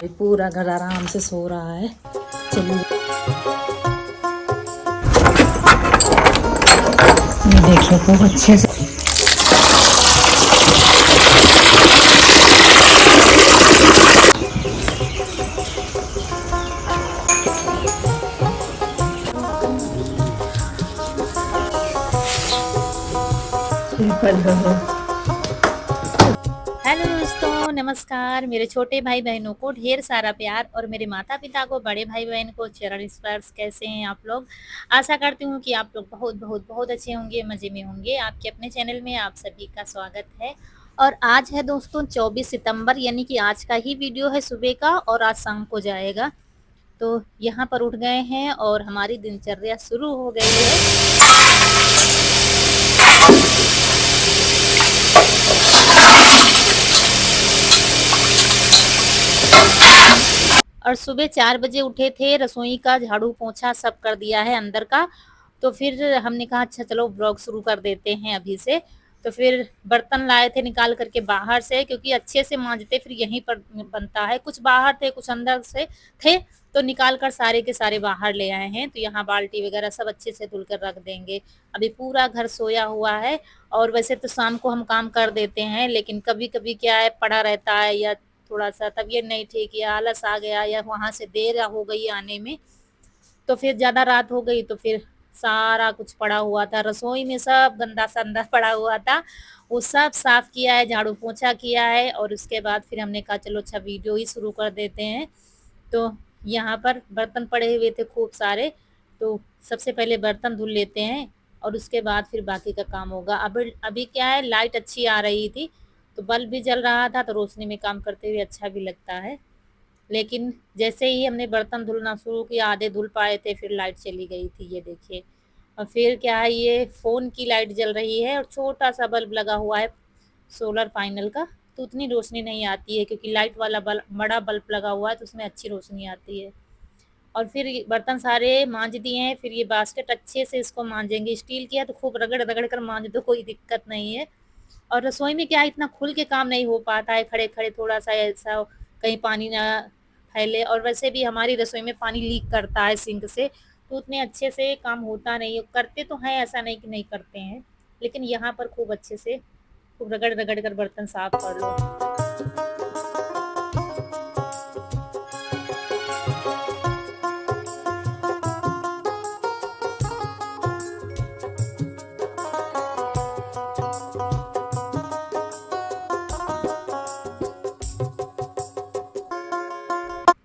पूरा घर आराम से सो रहा है। चलिए ये देखिए खूब अच्छे से हेलो दोस्तों, नमस्कार। मेरे छोटे भाई बहनों को ढेर सारा प्यार और मेरे माता पिता को, बड़े भाई बहन को चरण स्पर्श। कैसे हैं आप लोग? आशा करती हूँ कि आप लोग बहुत बहुत बहुत अच्छे होंगे, मज़े में होंगे। आपके अपने चैनल में आप सभी का स्वागत है। और आज है दोस्तों 24 सितंबर, यानी कि आज का ही वीडियो है सुबह का, और आज शाम को जाएगा। तो यहाँ पर उठ गए हैं और हमारी दिनचर्या शुरू हो गई है। और सुबह 4 बजे उठे थे, रसोई का झाड़ू पोंछा सब कर दिया है अंदर का। तो फिर हमने कहा अच्छा चलो व्लॉग शुरू कर देते हैं अभी से। तो फिर बर्तन लाए थे निकाल करके बाहर से, क्योंकि अच्छे से मांजते फिर यहीं पर बनता है। कुछ बाहर थे, कुछ अंदर से थे, तो निकाल कर सारे के सारे बाहर ले आए हैं। तो यहाँ बाल्टी वगैरह सब अच्छे से धुल कर रख देंगे। अभी पूरा घर सोया हुआ है। और वैसे तो शाम को हम काम कर देते हैं, लेकिन कभी कभी क्या है, पड़ा रहता है, या थोड़ा सा तबीयत नहीं ठीक, या आलस आ गया, या वहाँ से देर हो गई आने में, तो फिर ज़्यादा रात हो गई। तो फिर सारा कुछ पड़ा हुआ था रसोई में, सब गंदा संदा पड़ा हुआ था। वो सब साफ किया है, झाड़ू पोंछा किया है। और उसके बाद फिर हमने कहा चलो अच्छा वीडियो ही शुरू कर देते हैं। तो यहाँ पर बर्तन पड़े हुए थे खूब सारे, तो सबसे पहले बर्तन धुल लेते हैं और उसके बाद फिर बाकी का काम होगा। अभी क्या है, लाइट अच्छी आ रही थी, तो बल्ब भी जल रहा था, तो रोशनी में काम करते हुए अच्छा भी लगता है। लेकिन जैसे ही हमने बर्तन धुलना शुरू किया, आधे धुल पाए थे, फिर लाइट चली गई थी, ये देखिए। और फिर क्या है, ये फ़ोन की लाइट जल रही है और छोटा सा बल्ब लगा हुआ है सोलर पैनल का, तो उतनी रोशनी नहीं आती है, क्योंकि लाइट वाला बल्ब, बड़ा बल्ब लगा हुआ है, तो उसमें अच्छी रोशनी आती है। और फिर ये बर्तन सारे मांज दिए हैं। फिर ये बास्केट अच्छे से इसको मांजेंगे, स्टील की है तो खूब रगड़ रगड़ कर मांज दो, कोई दिक्कत नहीं है। और रसोई में क्या है, इतना खुल के काम नहीं हो पाता है, खड़े खड़े थोड़ा सा ऐसा कहीं पानी ना फैले। और वैसे भी हमारी रसोई में पानी लीक करता है सिंक से, तो उतने अच्छे से काम होता नहीं है। करते तो हैं, ऐसा नहीं कि नहीं करते हैं, लेकिन यहाँ पर खूब अच्छे से खूब रगड़ रगड़ कर बर्तन साफ कर लो।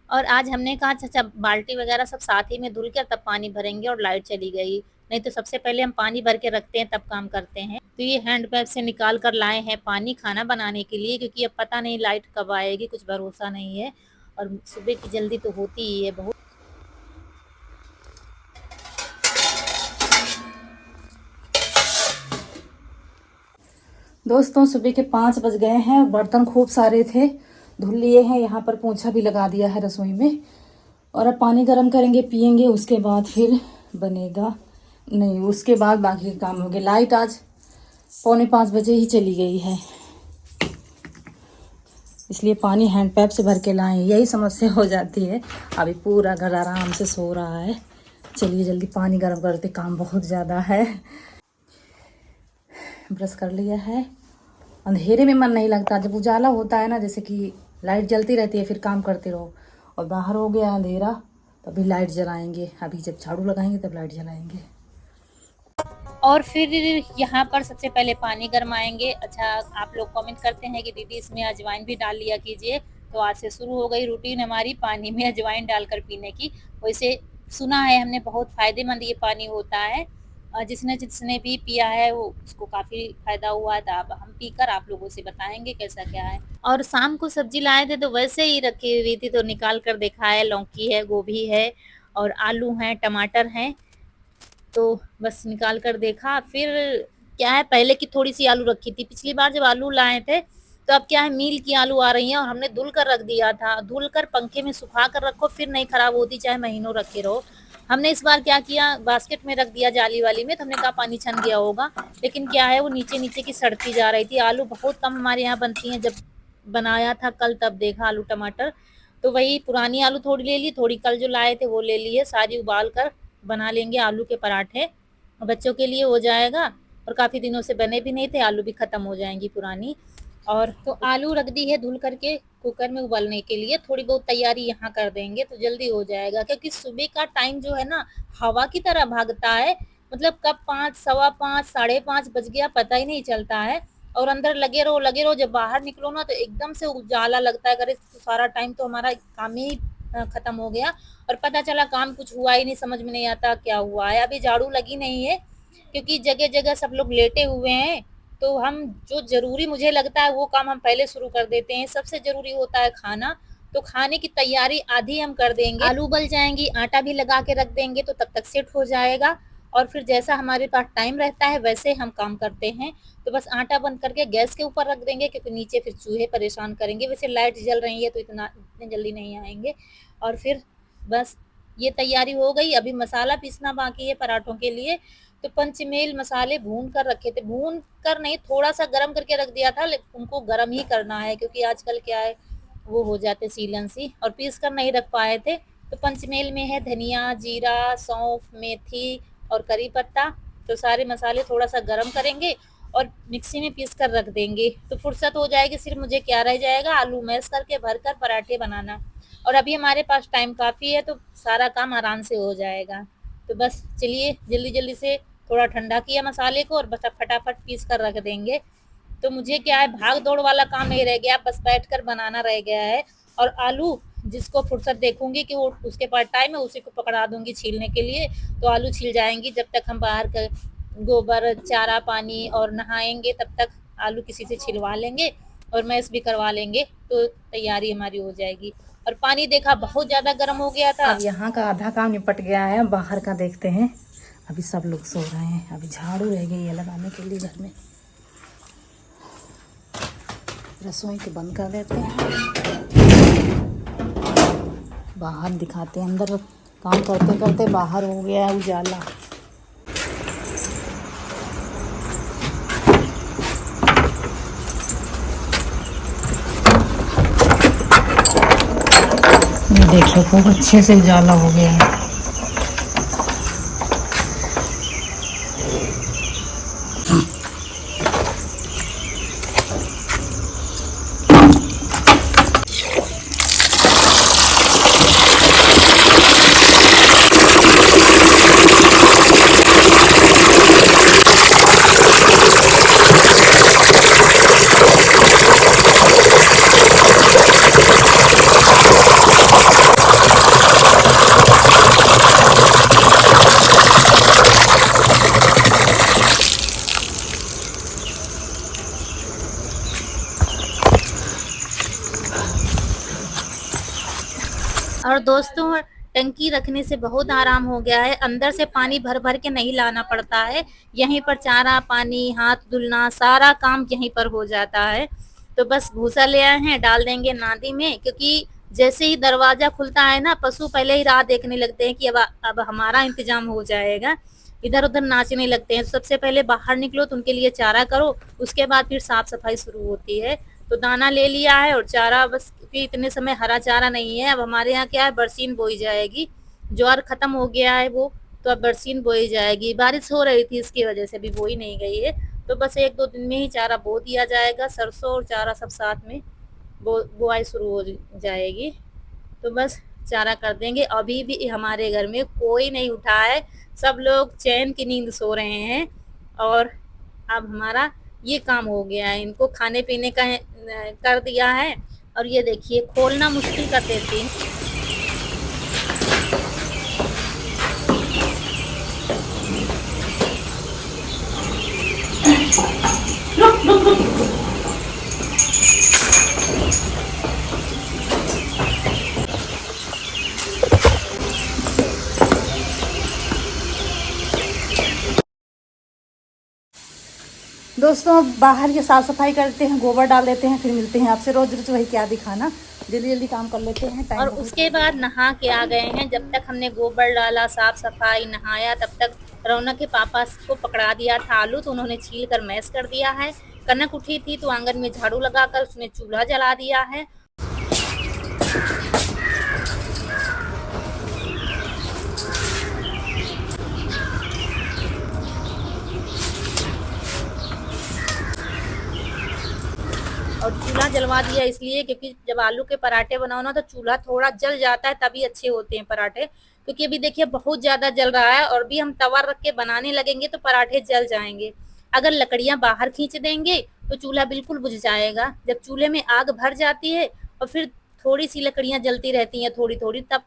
और आज हमने कहा अच्छा बाल्टी वगैरह सब साथ ही में धुल के तब पानी भरेंगे, और लाइट चली गई। नहीं तो सबसे पहले हम पानी भर के रखते हैं, तब काम करते हैं। तो ये हैंड पाइप से निकाल कर लाए हैं पानी खाना बनाने के लिए, क्योंकि अब पता नहीं लाइट कब आएगी, कुछ भरोसा नहीं है। और सुबह की जल्दी तो होती ही है बहुत। दोस्तों सुबह के 5 बज गए हैं। बर्तन खूब सारे थे, धुल लिए हैं। यहाँ पर पोंछा भी लगा दिया है रसोई में। और अब पानी गर्म करेंगे, पियेंगे, उसके बाद फिर बनेगा। नहीं, उसके बाद बाकी के काम होंगे। लाइट आज 4:45 ही चली गई है, इसलिए पानी हैंड पैप से भर के लाएं, यही समस्या हो जाती है। अभी पूरा घर आराम से सो रहा है। चलिए जल्दी पानी गर्म करते, काम बहुत ज़्यादा है। ब्रश कर लिया है। अंधेरे में मन नहीं लगता, जब उजाला होता है ना, जैसे कि लाइट जलती रहती है, फिर काम करते रहो। और बाहर हो गया अंधेरा, तभी लाइट जलाएंगे। अभी जब झाड़ू लगाएंगे तब लाइट जलाएंगे। और फिर यहाँ पर सबसे पहले पानी गरमाएंगे। अच्छा, आप लोग कमेंट करते हैं कि दीदी इसमें अजवाइन भी डाल लिया कीजिए, तो आज से शुरू हो गई रूटीन हमारी पानी में अजवाइन डालकर पीने की। वैसे सुना है हमने, बहुत फ़ायदेमंद ये पानी होता है। जिसने जिसने भी पिया है वो उसको काफ़ी फ़ायदा हुआ है। तो अब हम पीकर आप लोगों से बताएंगे कैसा क्या है। और शाम को सब्जी लाए थे, तो वैसे ही रखी हुई थी, तो निकाल कर देखा है, लौकी है, गोभी है, और आलू हैं, टमाटर हैं। तो बस निकाल कर देखा। फिर क्या है, पहले की थोड़ी सी आलू रखी थी, पिछली बार जब आलू लाए थे, तो अब क्या है, मील की आलू आ रही हैं, और हमने धुल कर रख दिया था। धुल कर पंखे में सुखा कर रखो, फिर नहीं खराब होती, चाहे महीनों रखे रहो। हमने इस बार क्या किया, बास्केट में रख दिया जाली वाली में, तो हमने कहा पानी छन गया होगा, लेकिन क्या है, वो नीचे नीचे की सड़ती जा रही थी। आलू बहुत कम हमारे यहाँ बनती हैं, जब बनाया था कल तब देखा आलू टमाटर, तो वही पुरानी आलू थोड़ी ले ली, थोड़ी कल जो लाए थे वो ले लिए, सारी उबाल कर बना लेंगे आलू के पराठे। बच्चों के लिए हो जाएगा, और काफ़ी दिनों से बने भी नहीं थे, आलू भी ख़त्म हो जाएंगी पुरानी। और तो आलू रख दी है धुल करके कुकर में उबालने के लिए, थोड़ी बहुत तैयारी यहाँ कर देंगे तो जल्दी हो जाएगा, क्योंकि सुबह का टाइम जो है ना हवा की तरह भागता है, मतलब कब 5, सवा 5, साढ़े 5 बज गया पता ही नहीं चलता है। और अंदर लगे रहो, जब बाहर निकलो ना तो एकदम से उजाला लगता है, अरे सारा टाइम तो हमारा काम ही खत्म हो गया, और पता चला काम कुछ हुआ ही नहीं, समझ में नहीं आता क्या हुआ है। अभी झाड़ू लगी नहीं है क्योंकि जगह जगह सब लोग लेटे हुए हैं, तो हम जो जरूरी मुझे लगता है वो काम हम पहले शुरू कर देते हैं। सबसे जरूरी होता है खाना, तो खाने की तैयारी आधी हम कर देंगे, आलू उबल जाएंगी, आटा भी लगा के रख देंगे तो तब तक सेट हो जाएगा, और फिर जैसा हमारे पास टाइम रहता है वैसे हम काम करते हैं। तो बस आटा बंद करके गैस के ऊपर रख देंगे, क्योंकि नीचे फिर चूहे परेशान करेंगे, वैसे लाइट जल रही है तो इतने जल्दी नहीं आएंगे। और फिर बस ये तैयारी हो गई, अभी मसाला पीसना बाकी है पराठों के लिए। तो पंचमेल मसाले भून कर रखे थे, भून कर नहीं, थोड़ा सा गर्म करके रख दिया था, लेकिन उनको गर्म ही करना है क्योंकि आजकल क्या है वो हो जाते सीलन सी, और पीस कर नहीं रख पाए थे। तो पंचमेल में है धनिया, जीरा, सौंफ, मेथी और करी पत्ता, तो सारे मसाले थोड़ा सा गर्म करेंगे और मिक्सी में पीस कर रख देंगे, तो फुर्सत हो जाएगी। सिर्फ मुझे क्या रह जाएगा, आलू मैश करके भर कर पराठे बनाना, और अभी हमारे पास टाइम काफ़ी है तो सारा काम आराम से हो जाएगा। तो बस चलिए जल्दी जल्दी से थोड़ा ठंडा किया मसाले को और बस अब फटाफट पीस कर रख देंगे। तो मुझे क्या है, भाग दौड़ वाला काम नहीं रह गया, बस बैठ कर बनाना रह गया है। और आलू जिसको फुर्सत देखूंगी कि वो उसके पास टाइम है उसी को पकड़ा दूंगी छीलने के लिए, तो आलू छील जाएंगी। जब तक हम बाहर का गोबर, चारा पानी और नहाएंगे तब तक आलू किसी से छिलवा लेंगे और मैश भी करवा लेंगे, तो तैयारी हमारी हो जाएगी। और पानी देखा बहुत ज़्यादा गर्म हो गया था। अब यहाँ का आधा काम निपट गया है, बाहर का देखते हैं। अभी सब लोग सो रहे हैं, अभी झाड़ू रह गई है लगाने के लिए घर में। रसोई को बंद कर देते हैं, बाहर दिखाते हैं। अंदर काम करते करते बाहर हो गया है उजाला। देखिए खूब अच्छे से उजाला हो गया है। और दोस्तों टंकी रखने से बहुत आराम हो गया है, अंदर से पानी भर भर के नहीं लाना पड़ता है, यहीं पर चारा पानी, हाथ धुलना, सारा काम यहीं पर हो जाता है। तो बस भूसा ले आए हैं, डाल देंगे नादी में, क्योंकि जैसे ही दरवाजा खुलता है ना पशु पहले ही राह देखने लगते हैं कि अब हमारा इंतजाम हो जाएगा, इधर उधर नाचने लगते हैं। सबसे पहले बाहर निकलो तो उनके लिए चारा करो, उसके बाद फिर साफ सफाई शुरू होती है। तो दाना ले लिया है और चारा, बस क्योंकि इतने समय हरा चारा नहीं है, अब हमारे यहाँ क्या है बरसीन बोई जाएगी, ज्वार खत्म हो गया है वो, तो अब बरसीन बोई जाएगी। बारिश हो रही थी इसकी वजह से भी बोई नहीं गई है, तो बस 1-2 दिन में ही चारा बो दिया जाएगा। सरसों और चारा सब साथ में बुआई शुरू हो जाएगी, तो बस चारा कर देंगे। अभी भी हमारे घर में कोई नहीं उठा है, सब लोग चैन की नींद सो रहे हैं, और अब हमारा ये काम हो गया है, इनको खाने पीने का कर दिया है। और ये देखिए खोलना मुश्किल कर देती है। दोस्तों बाहर की साफ सफाई करते हैं, गोबर डाल देते हैं, फिर मिलते हैं आपसे। रोज रोज वही क्या दिखाना, जल्दी जल्दी काम कर लेते हैं। टाइम और उसके बाद नहा के आ गए हैं। जब तक हमने गोबर डाला, साफ सफाई, नहाया, तब तक रौनक के पापा को पकड़ा दिया था आलू, तो उन्होंने छील कर मैश कर दिया है। कनक उठी थी तो आंगन में झाड़ू लगाकर उसने चूल्हा जला दिया है। और चूल्हा जलवा दिया इसलिए क्योंकि जब आलू के पराठे बनाओ ना तो चूल्हा थोड़ा जल जाता है, तभी अच्छे होते हैं पराठे। क्योंकि अभी देखिए बहुत ज़्यादा जल रहा है और भी हम तवा रख के बनाने लगेंगे तो पराठे जल जाएंगे। अगर लकड़ियाँ बाहर खींच देंगे तो चूल्हा बिल्कुल बुझ जाएगा। जब चूल्हे में आग भर जाती है और फिर थोड़ी सी लकड़ियाँ जलती रहती हैं थोड़ी थोड़ी, तब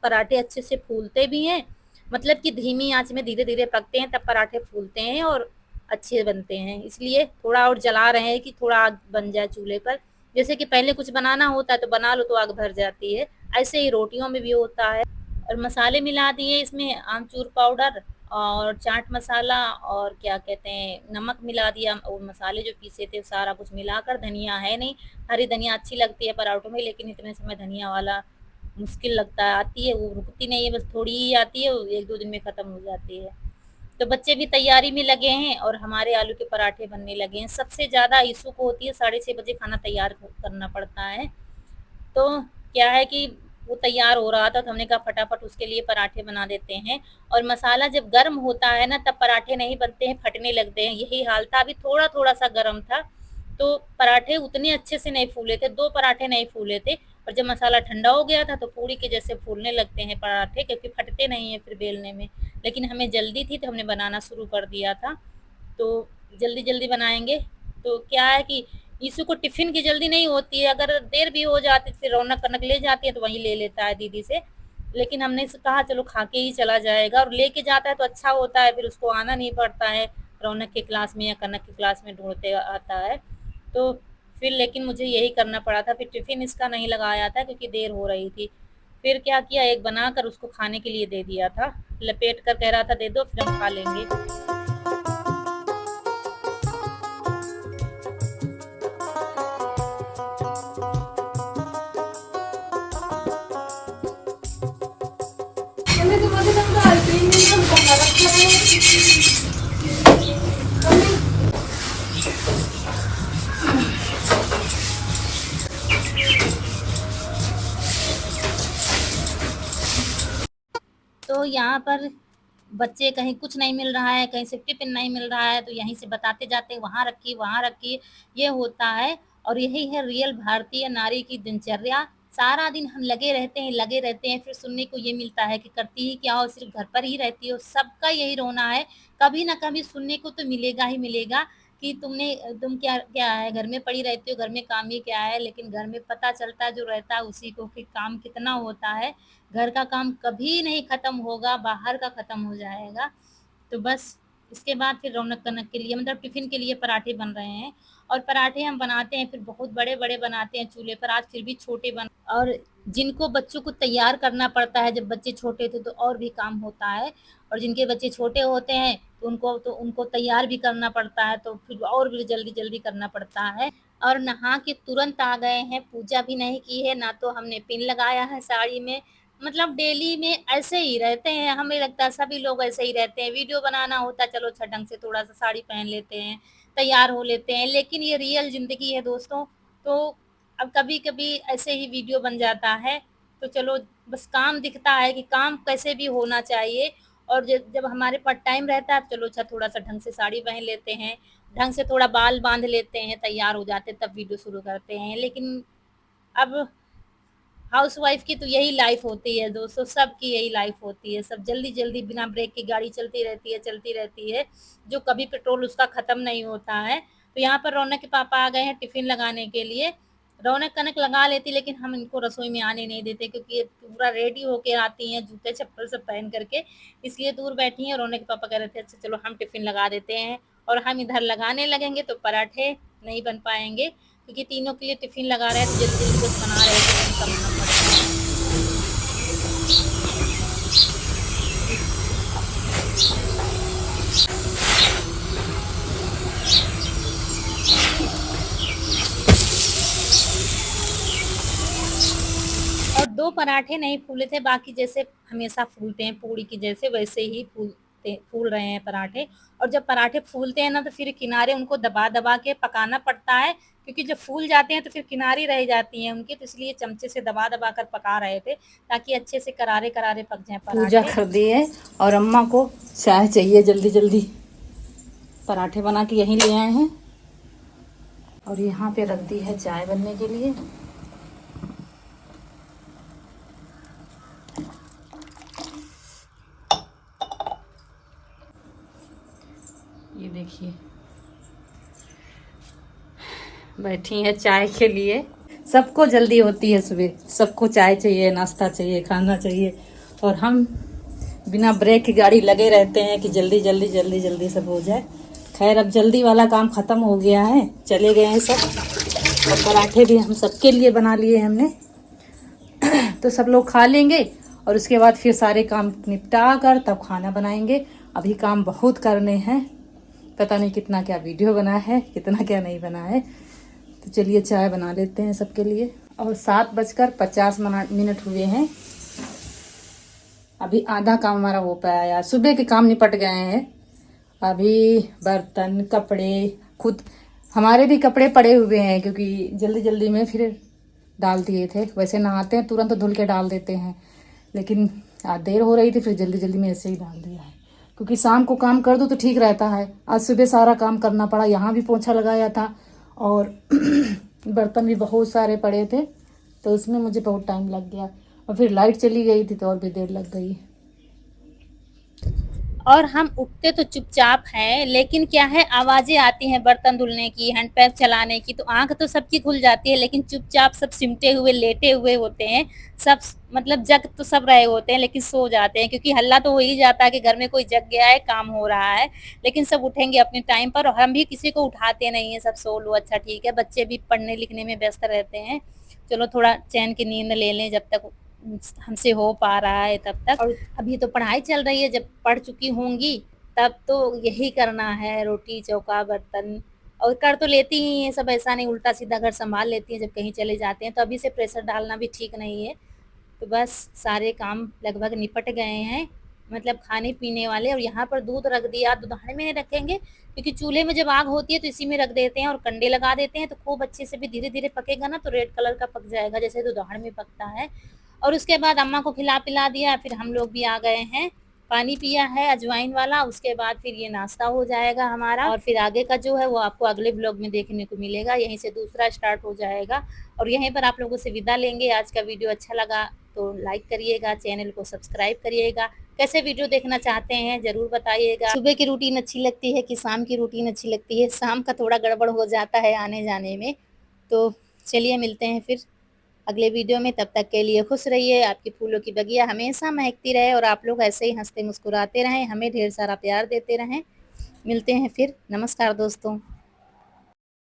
पराठे अच्छे से फूलते भी हैं। मतलब कि धीमी आंच में धीरे धीरे पकते हैं, तब पराठे फूलते हैं और अच्छे बनते हैं। इसलिए थोड़ा और जला रहे हैं कि थोड़ा आग बन जाए चूल्हे पर। जैसे कि पहले कुछ बनाना होता है तो बना लो तो आग भर जाती है, ऐसे ही रोटियों में भी होता है। और मसाले मिला दिए इसमें, आमचूर पाउडर और चाट मसाला और क्या कहते हैं नमक मिला दिया, और मसाले जो पीसे थे सारा कुछ मिलाकर। धनिया है नहीं, हरी धनिया अच्छी लगती है पराठों में, लेकिन इतने समय धनिया वाला मुश्किल लगता है, आती है वो रुकती नहीं है, बस थोड़ी ही आती है, एक दो दिन में ख़त्म हो जाती है। तो बच्चे भी तैयारी में लगे हैं और हमारे आलू के पराठे बनने लगे हैं। सबसे ज़्यादा ईशू को होती है 6:30 बजे खाना तैयार करना पड़ता है। तो क्या है कि वो तैयार हो रहा था तो हमने कहा फटाफट उसके लिए पराठे बना देते हैं। और मसाला जब गर्म होता है ना तब पराठे नहीं बनते हैं, फटने लगते हैं। यही हाल था, अभी थोड़ा थोड़ा सा गर्म था तो पराठे उतने अच्छे से नहीं फूले थे, 2 पराठे नहीं फूले थे। और जब मसाला ठंडा हो गया था तो पूड़ी के जैसे फूलने लगते हैं पराठे, क्योंकि फटते नहीं हैं फिर बेलने में। लेकिन हमें जल्दी थी तो हमने बनाना शुरू कर दिया था। तो जल्दी जल्दी बनाएंगे। तो क्या है कि यीशु को टिफिन की जल्दी नहीं होती है, अगर देर भी हो जाती फिर रौनक कनक ले जाती है तो वहीं ले लेता है दीदी से। लेकिन हमने कहा चलो खा के ही चला जाएगा, और लेके जाता है तो अच्छा होता है, फिर उसको आना नहीं पड़ता है रौनक के क्लास में या कनक के क्लास में ढूंढते आता है। तो फिर लेकिन मुझे यही करना पड़ा था, फिर टिफिन इसका नहीं लगाया था क्योंकि देर हो रही थी। फिर क्या किया, एक बनाकर उसको खाने के लिए दे दिया था, लपेट कर कह रहा था दे दो फिर हम खा लेंगे। तो यहाँ पर बच्चे कहीं कुछ नहीं मिल रहा है, कहीं से टिफिन नहीं मिल रहा है तो यहीं से बताते जाते हैं वहाँ रखिए वहाँ रखिए, ये होता है। और यही है रियल भारतीय नारी की दिनचर्या। सारा दिन हम लगे रहते हैं, फिर सुनने को ये मिलता है कि करती ही क्या हो, सिर्फ घर पर ही रहती हो। सबका यही रोना है, कभी ना कभी सुनने को तो मिलेगा ही मिलेगा कि तुम क्या क्या है, घर में पड़ी रहती हो, घर में काम ही क्या है। लेकिन घर में पता चलता है जो रहता है उसी को कि काम कितना होता है। घर का काम कभी नहीं खत्म होगा, बाहर का खत्म हो जाएगा। तो बस इसके बाद फिर रौनक कनक के लिए मतलब टिफिन के लिए पराठे बन रहे हैं। और पराठे हम बनाते हैं फिर बहुत बड़े बड़े बनाते हैं चूल्हे पर, आज फिर भी छोटे बन। और जिनको बच्चों को तैयार करना पड़ता है, जब बच्चे छोटे थे तो और भी काम होता है, और जिनके बच्चे छोटे होते हैं तो उनको तैयार भी करना पड़ता है, तो फिर और भी जल्दी जल्दी करना पड़ता है। और नहा के तुरंत आ गए हैं, पूजा भी नहीं की है, ना तो हमने पिन लगाया है साड़ी में। मतलब डेली में ऐसे ही रहते हैं, हमें लगता है सभी लोग ऐसे ही रहते हैं। वीडियो बनाना होता है चलो अच्छा ढंग से थोड़ा सा साड़ी पहन लेते हैं, तैयार हो लेते हैं, लेकिन ये रियल ज़िंदगी है दोस्तों। तो अब कभी-कभी ऐसे ही वीडियो बन जाता है, तो चलो बस काम दिखता है कि काम कैसे भी होना चाहिए। और जब हमारे पास टाइम रहता है चलो अच्छा थोड़ा-सा ढंग से साड़ी पहन लेते हैं, ढंग से थोड़ा बाल बाँध लेते हैं, तैयार हो जाते हैं, तब वीडियो शुरू करते हैं। लेकिन अब हाउसवाइफ की तो यही लाइफ होती है दोस्तों, सबकी यही लाइफ होती है। सब जल्दी-जल्दी बिना ब्रेक की गाड़ी चलती रहती है, जो कभी पेट्रोल उसका ख़त्म नहीं होता है। तो यहाँ पर रौनक के पापा आ गए हैं टिफ़िन लगाने के लिए। रौनक कनक लगा लेती, लेकिन हम इनको रसोई में आने नहीं देते क्योंकि ये पूरा रेडी होके आती हैं, जूते-चप्पल सब पहन कर के, इसलिए दूर बैठी हैं। रौनक के पापा कह रहे थे अच्छा चलो हम टिफ़िन लगा देते हैं, और हम इधर लगाने लगेंगे तो पराठे नहीं बन पाएँगे, क्योंकि तीनों के लिए टिफ़िन लगा रहे हैं तो जल्दी-जल्दी बस बना रहे थे, वही करना पड़ता है। और 2 पराठे नहीं फूले थे, बाकी जैसे हमेशा फूलते हैं पूड़ी की जैसे, वैसे ही फूल रहे हैं पराठे। और जब पराठे फूलते हैं ना तो फिर किनारे उनको दबा-दबा के पकाना पड़ता है, क्योंकि जब फूल जाते हैं तो फिर किनारी रह जाती हैं उनकी, तो इसलिए चमचे से दबा-दबा कर पका रहे थे ताकि अच्छे से करारे-करारे पक जाएँ पूजा पराठे। कर दी है और अम्मा को चाय चाहिए जल्दी जल्दी। पराठे बना के यहीं ले आए हैं। और यहाँ पे रख दी है चाय बनने के लिए। ये देखिए बैठी है चाय के लिए। सबको जल्दी होती है सुबह, सबको चाय चाहिए, नाश्ता चाहिए, खाना चाहिए, और हम बिना ब्रेक की गाड़ी लगे रहते हैं कि जल्दी जल्दी जल्दी जल्दी सब हो जाए। खैर अब जल्दी वाला काम ख़त्म हो गया है, चले गए हैं सब। और पराठे भी हम सबके लिए बना लिए हमने तो सब लोग खा लेंगे और उसके बाद फिर सारे काम निपटा कर तब खाना बनाएंगे। अभी काम बहुत करने हैं, पता नहीं कितना क्या वीडियो बना है, कितना क्या नहीं बना है। तो चलिए चाय बना लेते हैं सबके लिए। और 7:50 हुए हैं। अभी आधा काम हमारा हो पाया यार, सुबह के काम निपट गए हैं। अभी बर्तन कपड़े, खुद हमारे भी कपड़े पड़े हुए हैं क्योंकि जल्दी जल्दी में फिर डाल दिए थे। वैसे नहाते हैं तुरंत धुल के डाल देते हैं, लेकिन आज देर हो रही थी फिर जल्दी जल्दी में ऐसे ही डाल दिया है, क्योंकि शाम को काम कर दो तो ठीक रहता है। आज सुबह सारा काम करना पड़ा, यहाँ भी पोंछा लगाया था और बर्तन भी बहुत सारे पड़े थे, तो उसमें मुझे बहुत टाइम लग गया। और फिर लाइट चली गई थी तो और भी देर लग गई। और हम उठते तो चुपचाप हैं, लेकिन क्या है आवाजें आती हैं बर्तन धुलने की, हैंडपैप चलाने की, तो आंख तो सबकी खुल जाती है, लेकिन चुपचाप सब सिमटे हुए लेटे हुए होते हैं। सब मतलब जग तो सब रहे होते हैं लेकिन सो जाते हैं, क्योंकि हल्ला तो हो ही जाता है कि घर में कोई जग गया है, काम हो रहा है। लेकिन सब उठेंगे अपने टाइम पर और हम भी किसी को उठाते नहीं है, सब सो लो अच्छा ठीक है। बच्चे भी पढ़ने लिखने में व्यस्त रहते हैं, चलो थोड़ा चैन की नींद ले लें जब तक हमसे हो पा रहा है तब तक। और अभी तो पढ़ाई चल रही है, जब पढ़ चुकी होंगी तब तो यही करना है, रोटी चौका बर्तन। और कर तो लेती ही हैं सब, ऐसा नहीं उल्टा सीधा घर संभाल लेती हैं जब कहीं चले जाते हैं, तो अभी से प्रेशर डालना भी ठीक नहीं है। तो बस सारे काम लगभग निपट गए हैं, मतलब खाने पीने वाले। और यहाँ पर दूध रख दिया, दुधाने में नहीं रखेंगे क्योंकि चूल्हे में जब आग होती है तो इसी में रख देते हैं और कंडे लगा देते हैं, तो खूब अच्छे से भी धीरे धीरे पकेगा ना, तो रेड कलर का पक जाएगा जैसे दुधान में पकता है। और उसके बाद अम्मा को खिला पिला दिया, फिर हम लोग भी आ गए हैं, पानी पिया है अजवाइन वाला। उसके बाद फिर ये नाश्ता हो जाएगा हमारा, और फिर आगे का जो है वो आपको अगले ब्लॉग में देखने को मिलेगा, यहीं से दूसरा स्टार्ट हो जाएगा। और यहीं पर आप लोगों से विदा लेंगे। आज का वीडियो अच्छा लगा तो लाइक करिएगा, चैनल को सब्सक्राइब करिएगा। कैसे वीडियो देखना चाहते हैं ज़रूर बताइएगा। सुबह की रूटीन अच्छी लगती है कि शाम की रूटीन अच्छी लगती है? शाम का थोड़ा गड़बड़ हो जाता है आने जाने में। तो चलिए मिलते हैं फिर अगले वीडियो में, तब तक के लिए खुश रहिए, आपकी फूलों की बगिया हमेशा महकती रहे और आप लोग ऐसे ही हंसते मुस्कुराते रहें, हमें ढेर सारा प्यार देते रहें। मिलते हैं फिर, नमस्कार दोस्तों।